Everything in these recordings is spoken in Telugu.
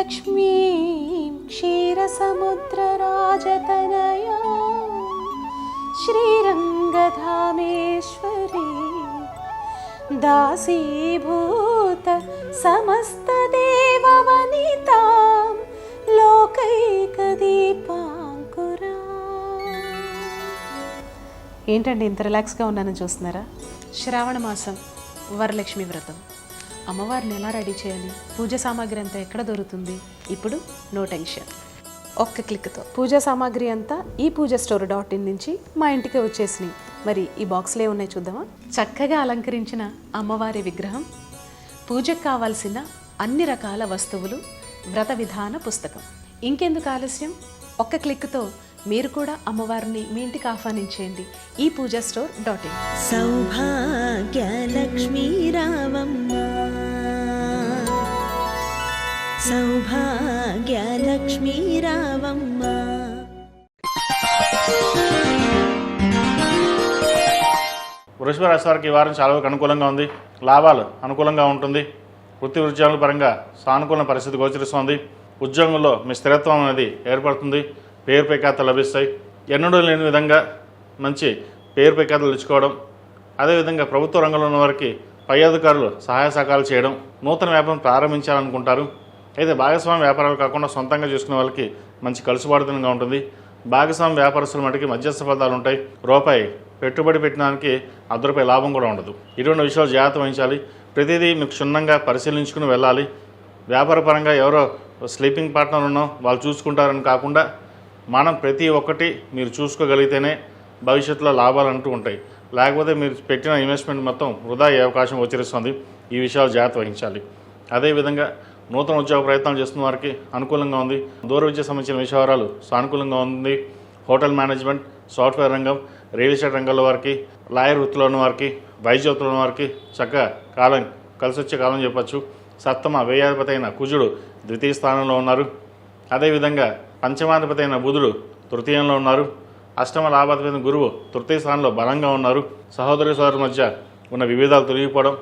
लक्ष्मीं क्षीरसमुद्रराजतनया श्रीरङ्गधामेश्वरी दासीभूत समस्तदेववनितां लोकैकदीपाङ्कुरा. ఏంటండి ఇంత రిలాక్స్గా ఉన్నానని చూస్తున్నారా? శ్రావణ మాసం వరలక్ష్మి వ్రతం. అమ్మవారిని ఎలా రెడీ చేయాలి, పూజ సామాగ్రి అంతా ఎక్కడ దొరుకుతుంది? ఇప్పుడు నో టెన్షన్, ఒక్క క్లిక్తో పూజా సామాగ్రి అంతా ఈ పూజాస్టోర్.in నుంచి మా ఇంటికి వచ్చేసినాయి. మరి ఈ బాక్స్లో ఉన్నాయి చూద్దామా? చక్కగా అలంకరించిన అమ్మవారి విగ్రహం, పూజకు కావాల్సిన అన్ని రకాల వస్తువులు, వ్రత విధాన పుస్తకం. ఇంకెందుకు ఆలస్యం, ఒక్క క్లిక్తో మీరు కూడా అమ్మవారిని మీ ఇంటికి ఆహ్వానించేయండి ఈ పూజాస్టోర్.in. సౌభాగ్యలక్ష్మీ రావమ్మ, సౌభాగ్యలక్ష్మీ రావమ్మ. వృషభ రాశి వారికి ఈ వారం చాలా అనుకూలంగా ఉంది. లాభాలు అనుకూలంగా ఉంటుంది. వృత్తి ఉద్యోగాల పరంగా సానుకూల పరిస్థితి గోచరిస్తోంది. ఉద్యోగంలో మీ స్థిరత్వం అనేది ఏర్పడుతుంది. పేరు ప్రఖ్యాతలు లభిస్తాయి. ఎన్నడూ లేని విధంగా మంచి పేరు ప్రఖ్యాతలు తెచ్చుకోవడం, అదేవిధంగా ప్రభుత్వ రంగంలో ఉన్న వారికి పై అధికారులు సహాయ సహకారాలు చేయడం, నూతన వ్యాపారం ప్రారంభించాలనుకుంటారు. అయితే భాగస్వామ్య వ్యాపారాలు కాకుండా సొంతంగా చేసుకునే వాళ్ళకి మంచి కలుసుబాటుతనంగా ఉంటుంది. భాగస్వామ్య వ్యాపారస్తుల మటుకి మధ్యస్థ ఫలితాలు ఉంటాయి. రూపాయి పెట్టుబడి పెట్టడానికి ₹10 లాభం కూడా ఉండదు. ఇటువంటి విషయాలు జాగ్రత్త వహించాలి. ప్రతిదీ మీకు క్షుణ్ణంగా పరిశీలించుకుని వెళ్ళాలి. వ్యాపార పరంగా ఎవరో స్లీపింగ్ పార్ట్నర్ ఉన్నాం వాళ్ళు చూసుకుంటారని కాకుండా మనం ప్రతి ఒక్కటి మీరు చూసుకోగలిగితేనే భవిష్యత్తులో లాభాలు అంటూ ఉంటాయి. లేకపోతే మీరు పెట్టిన ఇన్వెస్ట్మెంట్ మొత్తం వృధా అయ్యే అవకాశం గోచరిస్తుంది. ఈ విషయాలు జాగ్రత్త వహించాలి. అదేవిధంగా నూతన ఉద్యోగ ప్రయత్నాలు చేస్తున్న వారికి అనుకూలంగా ఉంది. దూర విద్యకు సంబంధించిన విషయాలు సానుకూలంగా ఉంది. హోటల్ మేనేజ్మెంట్, సాఫ్ట్వేర్ రంగం, రియల్ ఎస్టేట్ రంగంలో వారికి, లాయర్ వృత్తిలో ఉన్న వారికి, వైద్య వృత్తిలో ఉన్న వారికి చక్కగా కాలం కలిసి వచ్చే కాలం చెప్పచ్చు. సప్తమ వ్యయాధిపతి అయిన కుజుడు ద్వితీయ స్థానంలో ఉన్నారు. అదేవిధంగా పంచమాధిపతి అయిన బుధుడు తృతీయంలో ఉన్నారు. అష్టమ లాభాధిపతి అయిన గురువు తృతీయ స్థానంలో బలంగా ఉన్నారు. సహోదరి సోదరుల మధ్య ఉన్న విభేదాలు తొలగిపోవడం,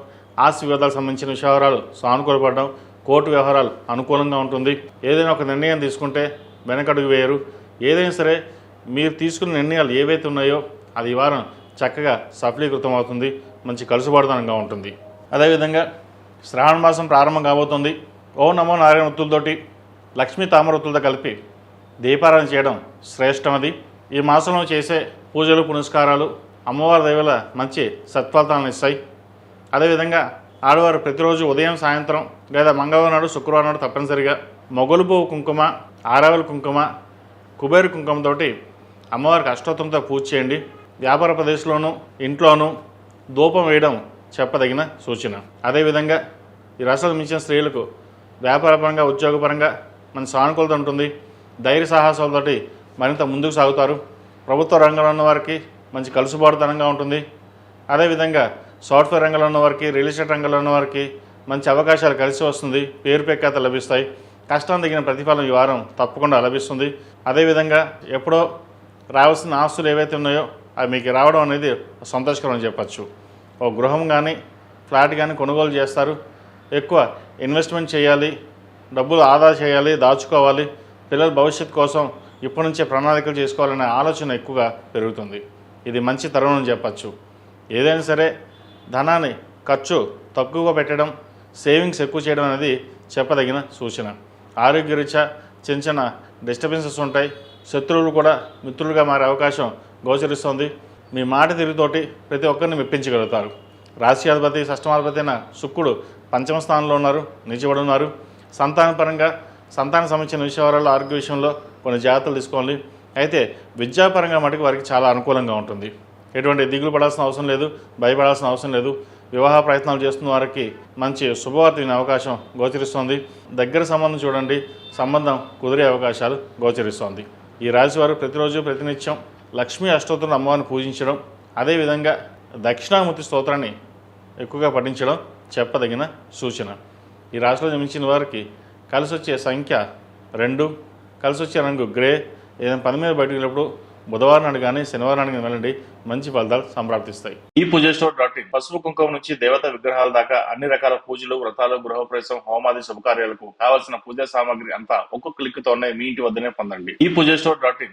ఆస్తి వివాదాలకు సంబంధించిన విషయాలు సానుకూలపడడం, కోర్టు వ్యవహారాలు అనుకూలంగా ఉంటుంది. ఏదైనా ఒక నిర్ణయం తీసుకుంటే వెనకడుగు వేయరు. ఏదైనా సరే మీరు తీసుకున్న నిర్ణయాలు ఏవైతే ఉన్నాయో అది ఈ వారం చక్కగా సఫలీకృతం అవుతుంది. మంచి కలుసుబాటుతనంగా ఉంటుంది. అదేవిధంగా శ్రావణ మాసం ప్రారంభం కాబోతుంది. ఓం నమో నారాయణ వృత్తులతోటి, లక్ష్మీ తామర వృత్తులతో కలిపి దీపారాధన చేయడం శ్రేష్టమది. ఈ మాసంలో చేసే పూజలు పునస్కారాలు అమ్మవారి దయవల్ల మంచి సత్ఫలితాలను ఇస్తాయి. అదేవిధంగా ఆడవారు ప్రతిరోజు ఉదయం, సాయంత్రం లేదా మంగళవారం నాడు, శుక్రవారం నాడు తప్పనిసరిగా మొగలు పువ్వు కుంకుమ, ఆరావళి కుంకుమ, కుబేరు కుంకుమతోటి అమ్మవారికి అష్టోత్తరంతో పూజ చేయండి. వ్యాపార ప్రదేశంలోనూ ఇంట్లోనూ ధూపం వేయడం చెప్పదగిన సూచన. అదేవిధంగా ఈ రాశులకు మించిన స్త్రీలకు వ్యాపారపరంగా, ఉద్యోగపరంగా మంచి సానుకూలత ఉంటుంది. ధైర్య సాహసాలతోటి మరింత ముందుకు సాగుతారు. ప్రభుత్వ రంగంలో ఉన్న వారికి మంచి కలుసుబాటుతనంగా ఉంటుంది. అదేవిధంగా సాఫ్ట్వేర్ రంగంలో ఉన్న వారికి, రియల్ ఎస్టేట్ రంగంలో ఉన్న వారికి మంచి అవకాశాలు కలిసి వస్తుంది. పేరు ప్రఖ్యాతలు లభిస్తాయి. కష్టం తగిన ప్రతిఫలం ఈ వారం తప్పకుండా లభిస్తుంది. అదేవిధంగా ఎప్పుడో రావాల్సిన ఆస్తులు ఏవైతే ఉన్నాయో అవి మీకు రావడం అనేది సంతోషకరం అని చెప్పచ్చు. ఒక గృహం కానీ, ఫ్లాట్ కానీ కొనుగోలు చేస్తారు. ఎక్కువ ఇన్వెస్ట్మెంట్ చేయాలి, డబ్బులు ఆదా చేయాలి, దాచుకోవాలి. పిల్లల భవిష్యత్తు కోసం ఇప్పటి నుంచే ప్రణాళికలు చేసుకోవాలనే ఆలోచన ఎక్కువగా పెరుగుతుంది. ఇది మంచి తరుణం అని చెప్పచ్చు. ఏదైనా సరే ధనాన్ని ఖర్చు తక్కువగా పెట్టడం, సేవింగ్స్ ఎక్కువ చేయడం అనేది చెప్పదగిన సూచన. ఆరోగ్యరీత్యా చిన్న చిన్న డిస్టర్బెన్సెస్ ఉంటాయి. శత్రువులు కూడా మిత్రులుగా మారే అవకాశం గోచరిస్తుంది. మీ మాట తిరుగుతోటి ప్రతి ఒక్కరిని మెప్పించగలుగుతారు. రాశ్యాధిపతి, షష్టమాధిపతి అయిన శుక్రుడు పంచమ స్థానంలో ఉన్నారు, నిలిచిబడి ఉన్నారు. సంతానపరంగా సంతానం సంబంధించిన విషయాలలో, ఆరోగ్య విషయంలో కొన్ని జాగ్రత్తలు తీసుకోవాలి. అయితే విద్యాపరంగా మటుకు వారికి చాలా అనుకూలంగా ఉంటుంది. ఎటువంటి దిగులు పడాల్సిన అవసరం లేదు, భయపడాల్సిన అవసరం లేదు. వివాహ ప్రయత్నాలు చేస్తున్న వారికి మంచి శుభవార్త వినే అవకాశం గోచరిస్తోంది. దగ్గర సంబంధం చూడండి, సంబంధం కుదిరే అవకాశాలు గోచరిస్తోంది. ఈ రాశి వారు ప్రతిరోజు ప్రతినిత్యం లక్ష్మీ అష్టోత్తరం అమ్మవారిని పూజించడం, అదేవిధంగా దక్షిణామూర్తి స్తోత్రాన్ని ఎక్కువగా పఠించడం చెప్పదగిన సూచన. ఈ రాశిలో జన్మించిన వారికి కలిసి వచ్చే సంఖ్య 2, కలిసి వచ్చే రంగు గ్రే. ఏదైనా పని మీద బయటకు వెళ్ళినప్పుడు బుధవారం నాడు కానీ శనివారం నాడు వెళ్ళండి, మంచి ఫలితాలు సంప్రాప్తిస్తాయి. ఈ పూజస్టోర్.in పసుపు కుంకుమ నుంచి దేవత విగ్రహాల దాకా అన్ని రకాల పూజలు, వ్రతాలు, గృహప్రవేశం, హోమాది శుభకార్యాలకు కావలసిన పూజా సామాగ్రి అంతా ఒక్క క్లిక్ తోనే మీ ఇంటి వద్దనే పొందండి. ఈ పూజస్టోర్.in